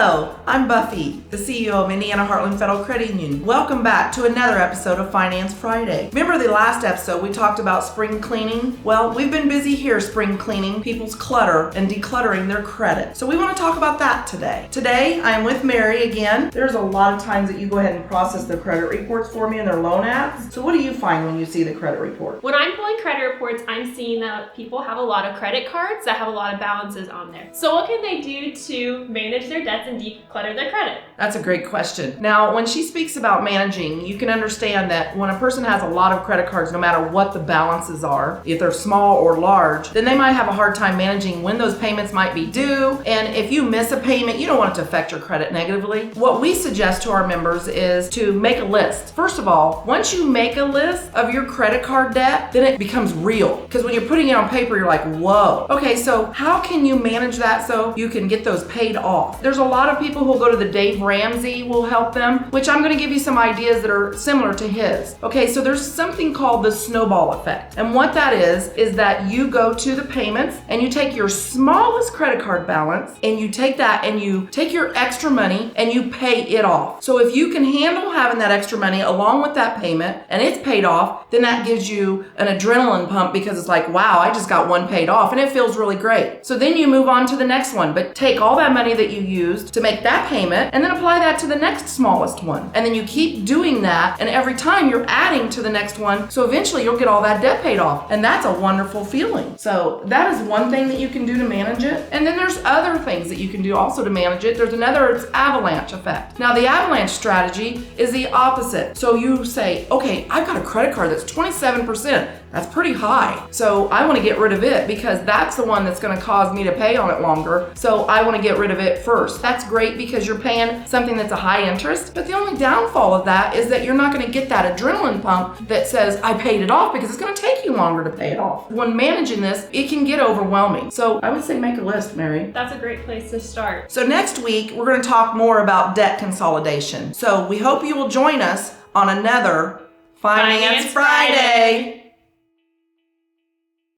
Hello, I'm Buffy, the CEO of Indiana Heartland Federal Credit Union. Welcome back to another episode of Finance Friday. Remember the last episode we talked about spring cleaning? Well, we've been busy here spring cleaning people's clutter and decluttering their credit. So we want to talk about that today. Today, I'm with Mary again. There's a lot of times that you go ahead and process the credit reports for me in their loan apps. So what do you find when you see the credit report? When I'm pulling credit reports, I'm seeing that people have a lot of credit cards that have a lot of balances on there. So what can they do to manage their debts and declutter their credit? That's a great question. Now, when she speaks about managing, you can understand that when a person has a lot of credit cards, no matter what the balances are, if they're small or large, then they might have a hard time managing when those payments might be due. And if you miss a payment, you don't want it to affect your credit negatively. What we suggest to our members is to make a list. First of all, once you make a list of your credit card debt, then it becomes real. Because when you're putting it on paper, you're like, whoa. Okay, so how can you manage that so you can get those paid off? There's a lot of people who'll go to the Dave Ramsey will help them, which I'm going to give you some ideas that are similar to his. Okay, so there's something called the snowball effect. And what that is that you go to the payments and you take your smallest credit card balance and you take that and you take your extra money and you pay it off. So if you can handle having that extra money along with that payment and it's paid off, then that gives you an adrenaline pump because it's like, wow, I just got one paid off and it feels really great. So then you move on to the next one, but take all that money that you used to make that payment and then apply that to the next smallest one. And then you keep doing that, and every time you're adding to the next one, so eventually you'll get all that debt paid off. And that's a wonderful feeling. So that is one thing that you can do to manage it. And then there's other things that you can do also to manage it. There's another, it's avalanche effect. Now the avalanche strategy is the opposite. So you say, okay, I've got a credit card that's 27%. That's pretty high. So I want to get rid of it because that's the one that's going to cause me to pay on it longer. So I want to get rid of it first. That's great because you're paying something that's a high interest. But the only downfall of that is that you're not going to get that adrenaline pump that says I paid it off because it's going to take you longer to pay it off. When managing this, it can get overwhelming. So I would say make a list, Mary. That's a great place to start. So next week, we're going to talk more about debt consolidation. So we hope you will join us on another Finance Friday.